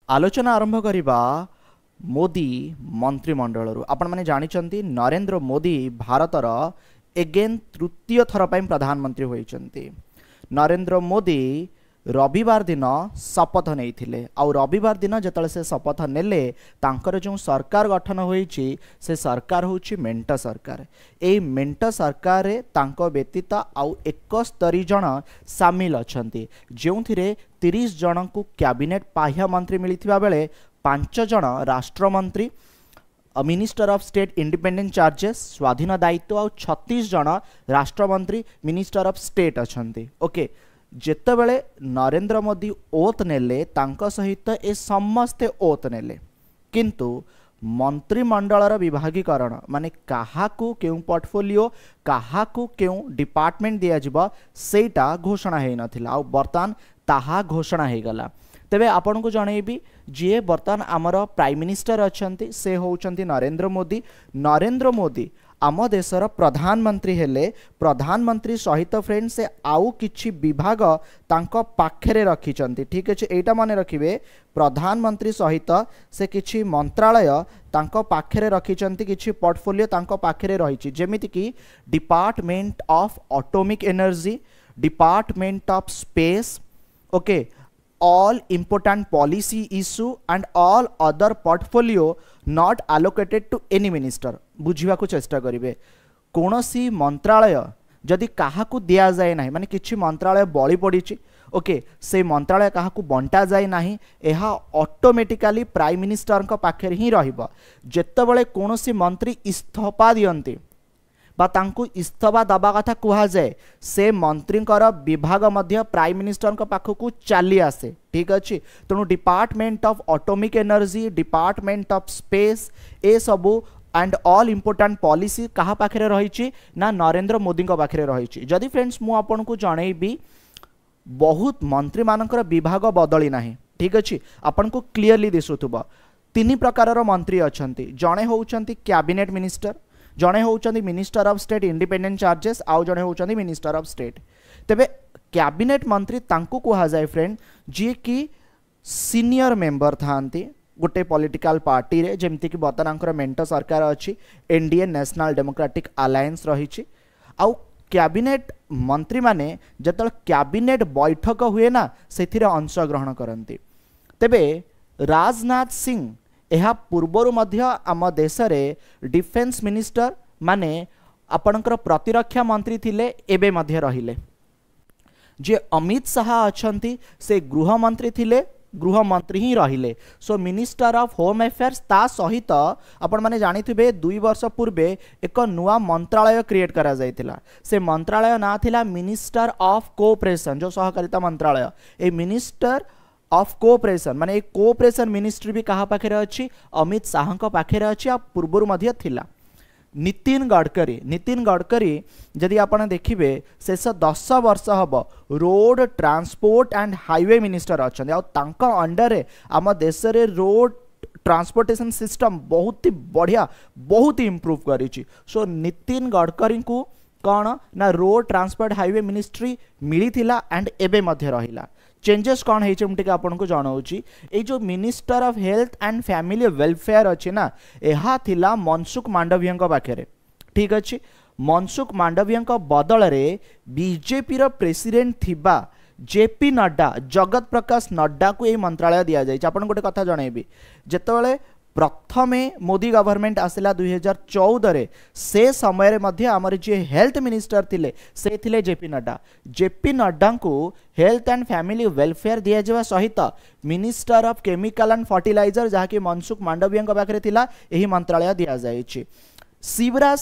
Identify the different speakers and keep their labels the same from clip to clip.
Speaker 1: आलोचना आरंभ करवा मोदी मंत्रिमंडल आपण मैंने जानी नरेंद्र मोदी भारतर एगेन तृतीय थर पर प्रधानमंत्री होती। नरेंद्र मोदी रविवार दिन शपथ नहीं आउ रविवार दिन जिते से शपथ नेले तांकर जो सरकार गठन होईची से सरकार होची मेंट सरकार। ए मेंट सरकार रे तांको व्यतीत आउ 71 जन सामिल अछंती जो 30 जन को कैबिनेट पाह्या मंत्री मिलिथिबा बेले 5 जन राष्ट्रमंत्री minister of state independent charges स्वाधीन दायित्व आउ 36 जन राष्ट्रमंत्री मिनिस्टर ऑफ स्टेट अछंती। ओके जेतेबेले नरेंद्र मोदी ओथ नेले तांको सहित ए समस्ते ओथ नेले किंतु मंत्रिमंडलर विभागीकरण माने काहाकू केउ पोर्टफोलियो काहाकू केउ डिपार्टमेंट दिया जिबा सेटा घोषणा हेइ नथिला आ बर्तमान ताहा घोषणा हे गला। तेबे आपन को जणेबी जे बर्तमान आमर प्राइम मिनिस्टर अछंती से होउचंती नरेंद्र मोदी। नरेंद्र मोदी आम देशर प्रधानमंत्री हेले प्रधानमंत्री सहित फ्रेंड से आउ किछि विभाग तांको पाखरे रखिचंती। ठीक अछि एटा माने रखिबे प्रधानमंत्री सहित से किछि मंत्रालय तांको पाखरे रखिचंती किछि पोर्टफोलियो तांको पाखरे रहिछि जेमिति कि department of atomic energy department of space okay all important policy issue and all other portfolio not allocated to any minister। बुझिबा को चेष्टा करिवे कोनोसी मंत्रालय जदि काहाकू दिया जाए नाही माने किछि मंत्रालय बळी पड़िछि ओके से मंत्रालय काहाकू बंटा जाए नाही एहा ऑटोमेटिकली प्राइम मिनिस्टर को पाखे ही रहिबो। जेतेबेले कोनोसी मंत्री इस्तीफा दियंती बा तांकू इस्तीफा दबा कथा कुहा जाए से मंत्री विभाग मध्य प्राइम मिनिस्टर को पाखकू चली आसे। ठीक अच्छे तेणु department of atomic energy department of space ए सबू एंड ऑल इंपोर्टेंट पॉलिसी कहा पाखरे रही ना नरेंद्र मोदी पाखरे रही। जदि फ्रेंड्स मु आपन को जनइबी बहुत मंत्री मानकर विभाग बदली नाही। ठीक अच्छे आपन को क्लियरली दिसुथुबा 3 प्रकार मंत्री अछंती जणे होउचंती कैबिनेट मिनिस्टर जड़े होउचंदी minister of state independent charges आउ जड़े होउचंदी मिनिस्टर ऑफ स्टेट। तेबे कैबिनेट मंत्री तांकू कहा जाए फ्रेंड जी कि सीनियर मेंबर थांती गोटे पॉलिटिकल पार्टी रे जेमति कि बर्तमान मेंट सरकार अच्छी एनडीए नेशनल डेमोक्रेटिक अलायंस रही आउ कैबिनेट मंत्री माने जतल कैबिनेट बैठक हुए ना सेथिरे अंश ग्रहण करंती। तेबे राजनाथ सिंह एहा पूर्वरु मध्य आम देश रे डिफेंस मिनिस्टर माने आपणकर प्रतिरक्षा मंत्री थिले एबे मध्य रहिले। जे अमित शाह अछंती से गृह मंत्री थिले गृह मंत्री ही रहिले। सो मिनिस्टर ऑफ होम अफेयर्स ता सहित आपण माने जानिथिबे 2 वर्ष पूर्वे एक नुआ मंत्रालय क्रिएट करा जायतिला। से मंत्रालय ना थिला मिनिस्टर ऑफ कोऑपरेशन जो सहकारिता मंत्रालय ए मिनिस्टर ऑफ कोऑपरेशन माने कोऑपरेशन मिनिस्ट्री भी कहा पाखे अच्छी अमित शाह पाखे अच्छी आ पूर्व मध्य थिला। नितिन गडकरी जदि आपण देखिबे शेष 10 वर्ष hub road transport and highway minister अच्छा आ तांका अंडर रे आम देश रे रोड ट्रांसपोर्टेशन सिस्टम बहुत ही बढ़िया बहुत ही इम्प्रूव करिछि। सो नितिन गडकरी को कौन ना रोड ट्रांसपोर्ट हाईवे मिनिस्ट्री मिली थिला एंड एबे मध्य रहिला। चेंजेस कौन है आपको जनाऊँगी ये जो minister of health and family welfare अच्छी ना यह थिला मनसुख मांडविया पाखे। ठीक अच्छे मनसुख मांडविया बदल रे बीजेपी रो प्रेसिडेंट थिबा जेपी नड्डा जगत प्रकाश नड्डा को यह मंत्रालय दि जाए। आपन गोटे कथा जनइबी जेतेबेले प्रथमे मोदी गवर्नमेंट आसला 2014 रे से समय रे मध्य आमर जे हेल्थ मिनिस्टर थिले से थिले जेपी नड्डा को हेल्थ एंड फैमिली वेलफेयर दिया जावा सहित minister of chemical and fertilizer जहाँ कि मनसुख मांडविया पाखे थिला यही मंत्रालय दिया जायछि। शिवराज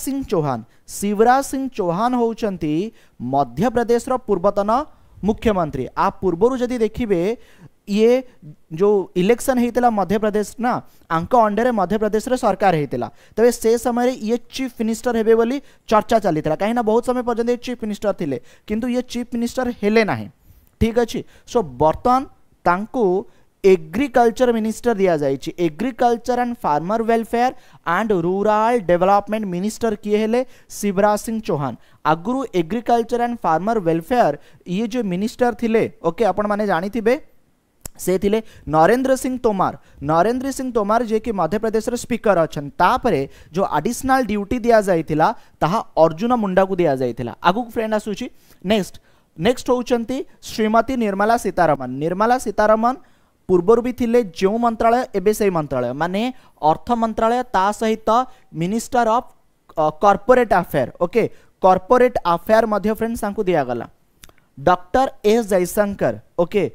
Speaker 1: सिंह चौहान होउचंती मध्य प्रदेश रो पूर्वतन मुख्यमंत्री। आ पूर्वरु जदि देखिबे ये जो इलेक्शन होता मध्य प्रदेश ना आंक अंडर मध्य प्रदेश रे सरकार होता तबे से समय ये चीफ मिनिस्टर हेबे बोली चर्चा चली कहीं बहुत समय पर्यंत चीफ मिनिस्टर थिले किंतु ये चीफ मिनिस्टर हेले नाही। ठीक अच्छे सो बर्तमान तांको एग्रीकल्चर मिनिस्टर दिया जाइए agriculture and farmer welfare and rural development minister किए हेले शिवराज सिंह चौहान। आगुरु एग्रीकल्चर एंड फार्मर वेलफेयर ये जो मिनिस्टर थिले ओके आपण माने जानी थिबे से थिले नरेंद्र सिंह तोमार जे कि मध्य प्रदेश स्पीकर अच्छा तापरे जो एडिशनल ड्यूटी दिया जाइथिला ताहा अर्जुन मुंडा को दिया जाइथिला। आगु फ्रेंड आसुची नेक्स्ट होउचंती श्रीमती निर्मला सीतारमन पूर्वर भी थिले जो मंत्रालय एबे से मंत्रालय माने अर्थ मंत्रालय ता सहित minister of corporate affair. Okay corporate affair मध्य फ्रेंड्स तांको दिया गला। Doctor S Jaishankar okay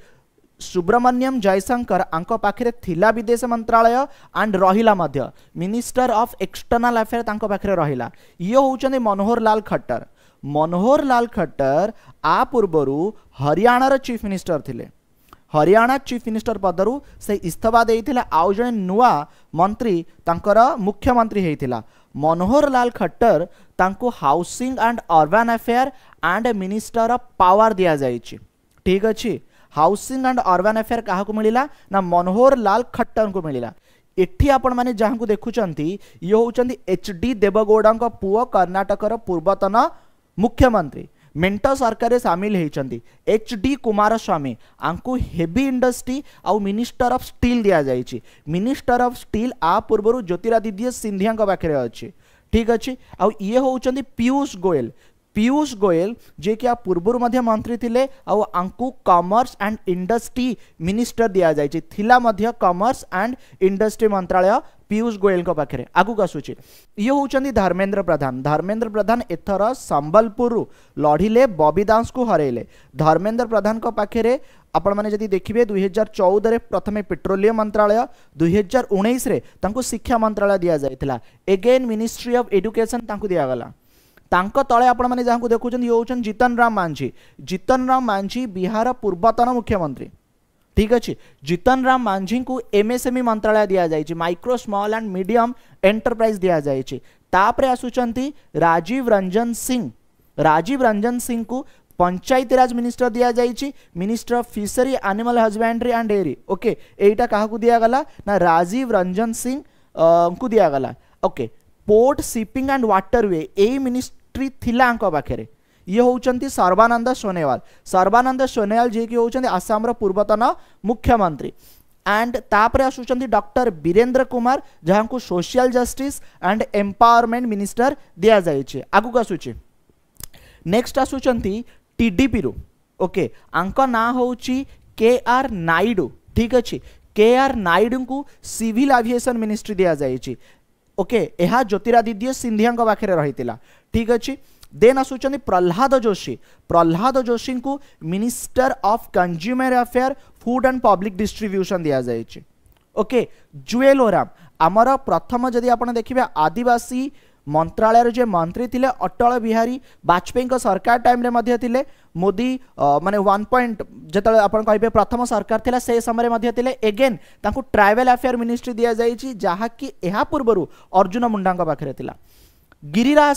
Speaker 1: Subrahmanyam Jaishankar आंको पाखरे थिला विदेश मंत्रालय एंड रहिला मध्य मिनिस्टर ऑफ एक्सटर्नल अफेयर तांको पाखरे रहिला। ये होउचंदी मनोहर लाल खट्टर आ पूर्वरु हरियाणार चीफ मिनिस्टर थिले। हरियाणा चीफ मिनिस्टर पदरु से इस्तीफा देइथिला आउ जने नुआ मंत्री तांकर मुख्यमंत्री हेइथिला। मनोहर लाल खट्टर तांको housing and urban affair and minister of power दिया जाइछि। ठीक अछि हाउसिंग एंड अर्बन अफेयर काहा को मिलिला ना मनोहर लाल खट्टर को मिलिला। एठी आपण माने जहां को देखुचंती ये होचंती एचडी देवगौड़ा को पुओ कर्नाटकर पूर्वतन मुख्यमंत्री मेंटो सरकार सामिल होती एचडी कुमारस्वामी आंकु हेवी इंडस्ट्री आउ मिनिस्टर ऑफ स्टील दिया जाइछि। मिनिस्टर ऑफ स्टील आ पूर्व ज्योतिरादित्य सिंधिया पाखे अच्छी। ठीक अच्छे आउ ये होउचंदी पीयूष गोयल जे कि पूर्व मध्य मंत्री थिले आउ आंकु कॉमर्स एंड इंडस्ट्री मिनिस्टर दिया जाइछि थिला मध्य कॉमर्स एंड इंडस्ट्री मंत्रालय पीयूष गोयल को पाखे। आगु आसूची ये होउचंदी धर्मेंद्र प्रधान एथर संबलपुर लढ़िले बॉबी दास को हरेले। धर्मेंद्र प्रधान को पाखे आपण माने जदि देखिबे 2014 रे प्रथमे पेट्रोलियम मंत्रालय 2019 रे तांको शिक्षा मंत्रालय दिया जाइथिला। एगेन मिनिस्ट्री ऑफ एजुकेशन तांको दिया गला। तांको तळे आपण माने जाहां को देखुचन ये होउचन जीतन राम मांझी बिहार पूर्वतन मुख्यमंत्री। ठीक अच्छे जीतन राम मांझी को एमएसएमई मंत्रालय दिया जाइछि micro small and medium enterprise दिया जाइछि। तापरे आसुचंती राजीव रंजन सिंह को पंचायती राज मिनिस्टर दिया जाइछि minister of fishery animal husbandry and dairy. Okay एटा काहा को दिया गला ना राजीव रंजन सिंह को दिया गला। Okay port shipping and waterway A ministry थिला आंको पाखरे। ये होउचंती सर्बानंद सोनोवाल जे कि होउचंती आसाम रो पूर्वतन मुख्यमंत्री। एंड तापरे आसुचंती डॉक्टर वीरेंद्र कुमार जहां को social justice and empowerment minister दिया जाइछि। आगु आसुछि नेक्स्ट आसुचंती टीडीपी रो। ओके आंको ना होउछि के आर नायडू। ठीक अछि के आर नायडू को सिविल एविएशन मिनिस्ट्री दिया जाइछि। ओके एहा ज्योतिरादित्य सिंधिया पाखे रही। ठीक अच्छे देन आसुचंदी प्रह्लाद जोशी को minister of consumer affair food and public distribution दिया जाइछि। ओके जुएल ओराम आमर प्रथम जदि आपण देखिबे आदिवासी मंत्रालय जे मंत्री थिले अटल बिहारी वाजपेयी को सरकार टाइम रे मध्य थिले। मोदी माने 1 पॉइंट जतले आपण कहबे प्रथम सरकार थिला से समय रे मध्य थिले। एगेन तांको ट्रैवल अफेयर मिनिस्ट्री दिया जाइछि जहा कि एहा पूर्वरु अर्जुन मुंडा को पाखरे थिला। गिरिराज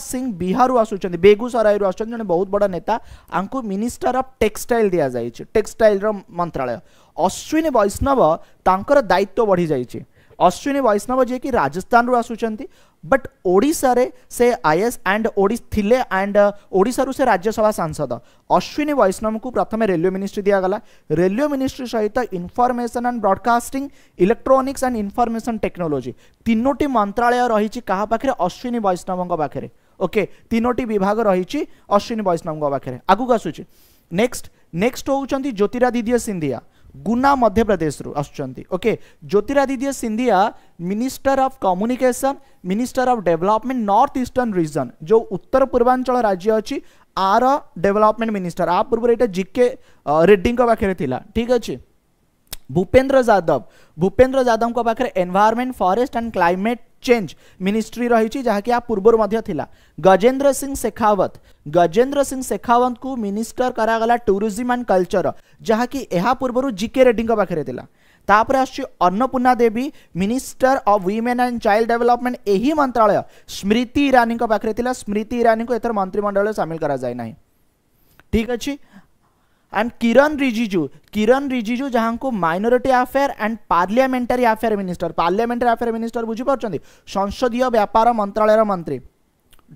Speaker 1: सिंह बिहार आसुचंदी बेगूसराय रु आसुचंदी जने बहुत बड़ा नेता आंको मिनिस्टर ऑफ टेक्सटाइल दिया जाइछि टेक्सटाइल रो मंत्रालय। अश्विनी वैष्णव तांकर दायित्व बढ़ी जाइछि। अश्विनी वैष्णव जे कि राजस्थान रु आसुचंती बट ओडिशा रे से आईएएस एंड थिले एंड ओडिशा रु से राज्यसभा सांसद। अश्विनी वैष्णव को प्रथमे रेलवे मिनिस्ट्री दिया गला। रेलवे मिनिस्ट्री सहित information and broadcasting electronics and information technology तीनोटी मंत्रालय रही कहा पाखे अश्विनी वैष्णव पाखे। ओके तीनोटी विभाग रही अश्विनी वैष्णव पाखे। आगु आसुची नेक्स्ट होउचंती ज्योतिरादित्य सिंधिया गुना मध्य प्रदेश रु आसुचंती। Okay Jyotiraditya Scindia minister of communication minister of development north eastern region जो उत्तर पूर्वांचल राज्य अच्छी आर डेवलपमेंट मिनिस्टर आ पूर्व एटा जीके रेड्डी को पाखे थिला। ठीक अच्छे भूपेंद्र यादव को पाखे environment forest and climate change ministry रही जहाँकि आ पूर्व मध्य थिला। गजेंद्र सिंह शेखावत को मिनिस्टर करागला टूरिज्म एंड कल्चर जहाँकि यह पूर्व जीके रेड्डी पाखे थिला। तापर आसछि Annapurna Devi minister of women and child development यही मंत्रालय स्मृति ईरानी पाखे थिला। स्मृति ईरानी को एथर मंत्रिमंडल सामिल करा जाय नाही। ठीक अच्छे एंड किरण रिजिजू जहां को minority affair and parliamentary affair minister बुझी पारछंती संसदीय व्यापार मंत्रालय मंत्री।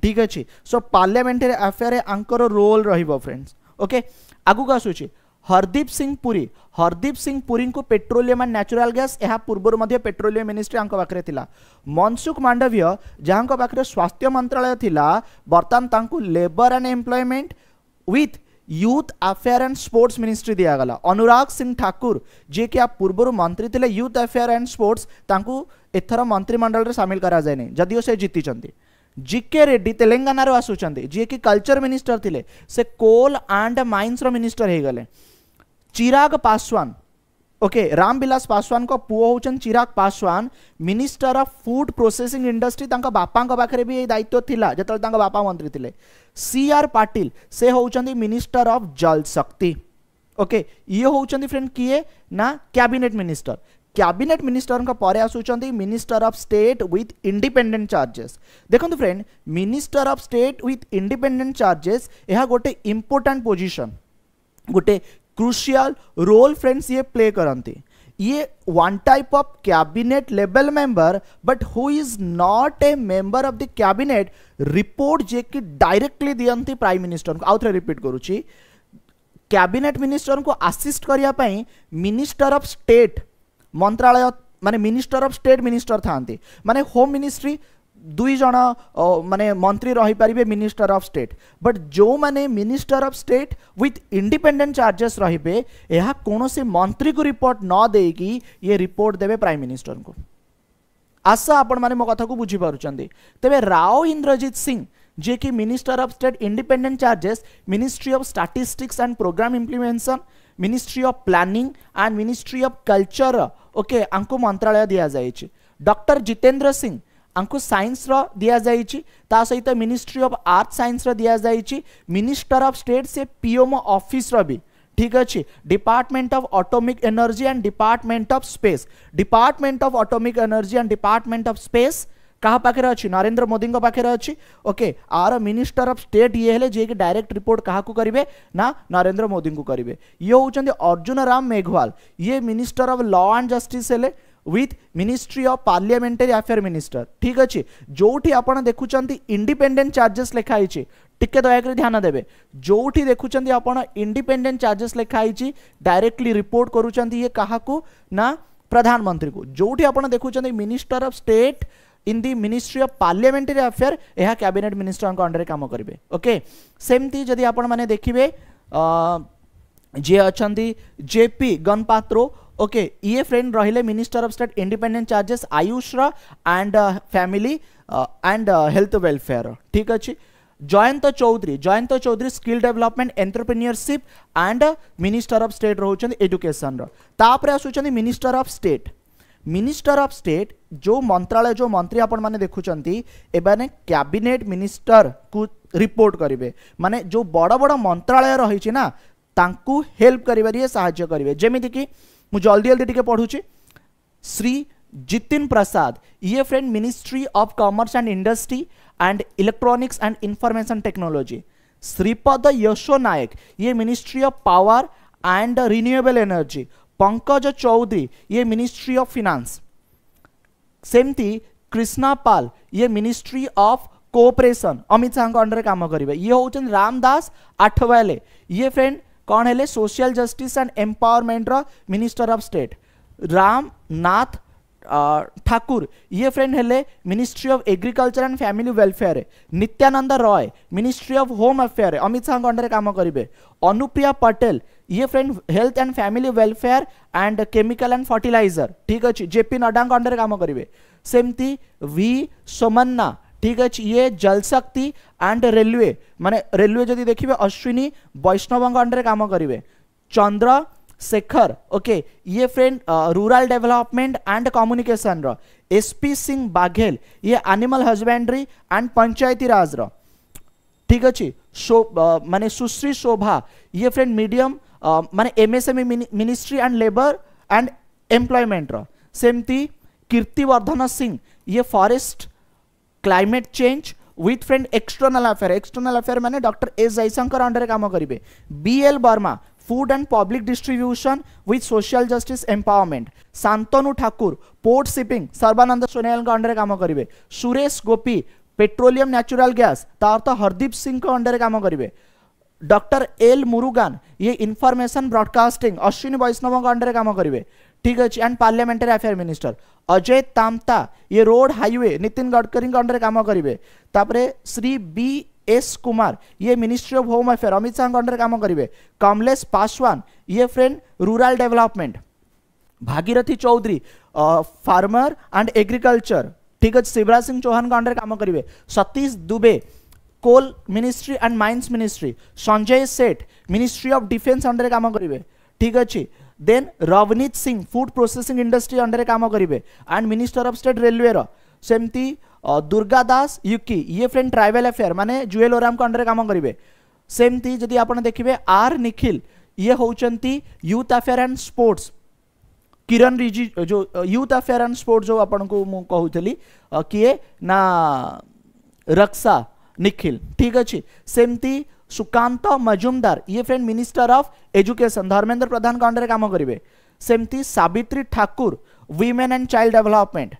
Speaker 1: ठीक अच्छे सो पार्लियामेंटरी अफेयर आंकर रोल रहिबो फ्रेंड्स। ओके आगु आसुची हरदीप सिंह पुरी को पेट्रोलियम एंड नेचुरल गैस यह पूर्व मध्य पेट्रोलियम मिनिस्ट्री पाखे थिला। मनसुख मांडव्य जहाँ पाखे स्वास्थ्य मंत्रालय थिला बर्तमान तांकु labour and employment with youth affair and sports ministry दियागला। अनुराग सिंह ठाकुर जे कि आप पूर्व मंत्री थे यूथ अफेयर एंड स्पोर्ट्स तांकु एथर मंत्रिमंडल रे शामिल करा जाए नहीं जदियो से जीति। जीके रेड्डी तेलंगाना रो आसुचंदी जे कि कल्चर मिनिस्टर थिले से कोल एंड माइंस रो मिनिस्टर हे गले। चिराग पासवान ओके रामविलास पासवान को पुओ होचन Chirag Paswan minister of food processing industry तांका बापा पाखे भी दायित्व थिला जतल तांका बापा मंत्री थिले। सी आर पाटिल से होचंदी मिनिस्टर ऑफ जल शक्ति ओके ये होचंदी फ्रेंड किए ना कैबिनेट मिनिस्टर। कैबिनेट मिनिस्टर का परे आसुचंदी minister of state with independent charges. देखो friend minister of state with independent charges यह गोटे इंपोर्टेंट पोजीशन गोटे क्रुशियल रोल फ्रेंड्स ये प्ले करती। ये one type of cabinet level member but who is not a member of the cabinet report जे कि directly दियंती प्राइम मिनिस्टर को। आउथरे रिपीट करूची कैबिनेट मिनिस्टर को असिस्ट करिया पई मिनिस्टर ऑफ स्टेट मंत्रालय माने मिनिस्टर ऑफ स्टेट मिनिस्टर थांती माने होम मिनिस्ट्री दुई जन माने मंत्री रही पारिबे मिनिस्टर ऑफ स्टेट बट जो माने minister of state with independent charges रहिबे यह कोनोसी मंत्री को रिपोर्ट न देकी ये रिपोर्ट देबे प्राइम मिनिस्टर को। आशा आपण माने मो कथा को बुझी पारुचंदी। तबे राव इंद्रजीत सिंह जे कि minister of state independent charges ministry of statistics and programme implementation ministry of planning and ministry of culture okay आंको मंत्रालय दिया जाइछि। डॉक्टर जितेंद्र सिंह आंको साइंस रो दिया जाइछि ता सहित मिनिस्ट्री ऑफ आर्ट साइंस रो दिया जाइछि। मिनिस्टर ऑफ स्टेट से पीएमओ ऑफिस रो भी ठीक अच्छे। Department of atomic energy and department of space department of atomic energy and department of space कहा पाखे अच्छी नरेंद्र मोदी पाखे अच्छी okay are minister of state ये हेले जे कि डायरेक्ट रिपोर्ट कहा करेंगे ना नरेंद्र मोदी को करेंगे। ये होचंदी अर्जुन राम मेघवाल ये minister of law and justice हेले with ministry of parliamentary affair minister ठीक अच्छे। जोठी आपण देखुचंती इंडिपेंडेंट चार्जेस लिखाई टिके दयाकर ध्यान देवे जोठी देखुचंती आपण इंडिपेंडेंट चार्जेस लिखाई डायरेक्टली रिपोर्ट करूचंती ये काहाकू ना प्रधानमंत्री को। जोठी आपण देखुचंती minister of state in the ministry of parliamentary affair यह कैबिनेट मिनिस्टर अंडर काम करेंगे ओके। सेमती जदि आपण माने देखिबे जे अछंती जेपी गणपात्रो ओके ये फ्रेंड रहिले minister of state independent charges Ayush and family and health welfare ठीक अच्छे। Jayant Chaudhary skill development entrepreneurship and minister of state रोचंदी education तापर आसुचंदी मिनिस्टर ऑफ स्टेट जो मंत्रालय जो मंत्री आपण माने देखुचंती एबाने कैबिनेट मिनिस्टर को रिपोर्ट करिवे माने जो बड़ बड़ मंत्रालय रही ना तांकू हेल्प करिवे सहायता करिवे। जेमिति कि मु जल्दी जल्दी टिके पढुची श्री जितिन प्रसाद ये friend ministry of commerce and industry and electronics and information technology. Shripad Yesso Naik ये ministry of power and renewable energy. Pankaj Chaudhary ये मिनिस्ट्री ऑफ फिनांस। सेमती कृष्णा पाल ये ministry of cooperation Amit Shah under काम करेंगे। ये होचन रामदास आठवले ये फ्रेंड कौन है social justice and empowerment minister of state. Ramnath Thakur ये फ्रेंड हेले ministry of agriculture and family welfare. Nityanand Rai ministry of home affair Amit Shah under काम करेंगे। अनुप्रिया पटेल ये friend health and family welfare and chemical and fertilizer ठीक अच्छे। जेपी नड्डा अंडर काम करेंगे। सेमती वी सोमन्ना ठीक अच्छे ये जल शक्ति एंड रेलवे माने रेलवे जदि देखिए अश्विनी वैष्णव अंडर काम करेंगे। चंद्र शेखर ओके ये friend rural development and communication. SP Singh Baghel ये animal husbandry and Panchayati Raj ठीक अच्छे। माने सुश्री शोभा ये फ्रेंड मीडियम माने MSME ministry and labour and employment. सेमती कीर्तिवर्धन सिंह ये forest climate change with friend external affair माने डॉक्टर एस जयशंकर अंडर काम करेंगे। BL Verma food and public distribution with social justice empowerment. Shantanu Thakur port shipping Sarbananda Sonowal का अंडर काम करेंगे। Suresh Gopi petroleum natural gas तार तो हरदीप सिंह को अंडर काम करेंगे। डॉक्टर एल मुरुगान ये information broadcasting Ashwini Vaishnaw under काम करेंगे, ठीक अच्छे, and parliamentary affair minister. Ajay Tamta ये road highway Nitin Gadkari under काम करेंगे। तापरे श्री बी एस कुमार ये ministry of home affair Amit Shah under काम करेंगे। कमलेश पासवान ये friend rural development. Bhagirath Chaudhary farmer and agriculture, ठीक है, शिवराज सिंह चौहान का अंडर काम करेंगे। Satish Dubey coal ministry and mines ministry. Sanjay Seth ministry of defence under काम करेंगे, ठीक अच्छे। Then Ravneet Singh food processing industry under काम करेंगे and minister of state railway सेमती दुर्गा दास युकी ये फ्रेंड ट्राइबल अफेयर माने जुएल ओराम को अंडर काम करेंगे। सेमती जदि आपन देखिबे आर निखिल ये होचंती यूथ अफेयर एंड स्पोर्ट्स। किरण रिजिजू जो यूथ अफेयर एंड स्पोर्ट्स जो आपन को मु कहूतली किए ना रक्षा निखिल, ठीक अच्छे। सेमती सुकांत मजुमदार ये friend minister of education Dharmendra Pradhan का अंडर काम करेंगे। सेमती Savitri Thakur women and child development.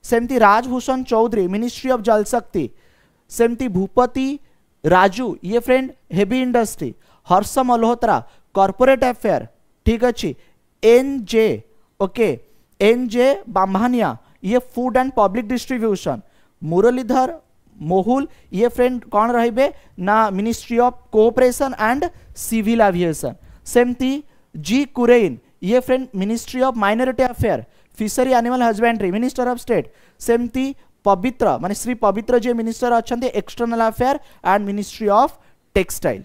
Speaker 1: सेमती राजभूषण चौधरी मिनिस्ट्री ऑफ जल शक्ति। सेमती भूपति राजू ये friend heavy industry. Harsh Malhotra corporate affair, ठीक अच्छे। N J okay N J Bambhaniya ये food and public distribution. Murlidhar Mohol ये फ्रेंड कौन रहिबे ना ministry of cooperation and civil aviation. सेमती जी कुरेन ये friend ministry of minority affair fishery animal husbandry minister of state. सेमती पवित्र माने श्री पवित्र जे मिनिस्टर अच्छे external affair and ministry of textile.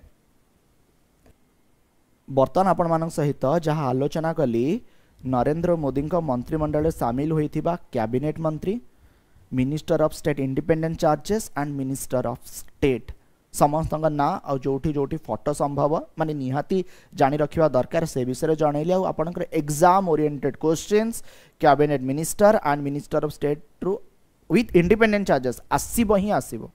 Speaker 1: बर्तमान आपण मान सहित जहाँ आलोचना कली नरेंद्र मोदी मंत्रिमंडल सामिल होइथिबा कैबिनेट मंत्री, minister of state independent charges and minister of state समस्त ना आ जोठी जोठी फोटो संभव माने निहाती जानी रखिबा दरकार से विषय जनइली। आपनकर exam oriented questions cabinet minister and minister of state with independent charges आसीबो ही आसीबो।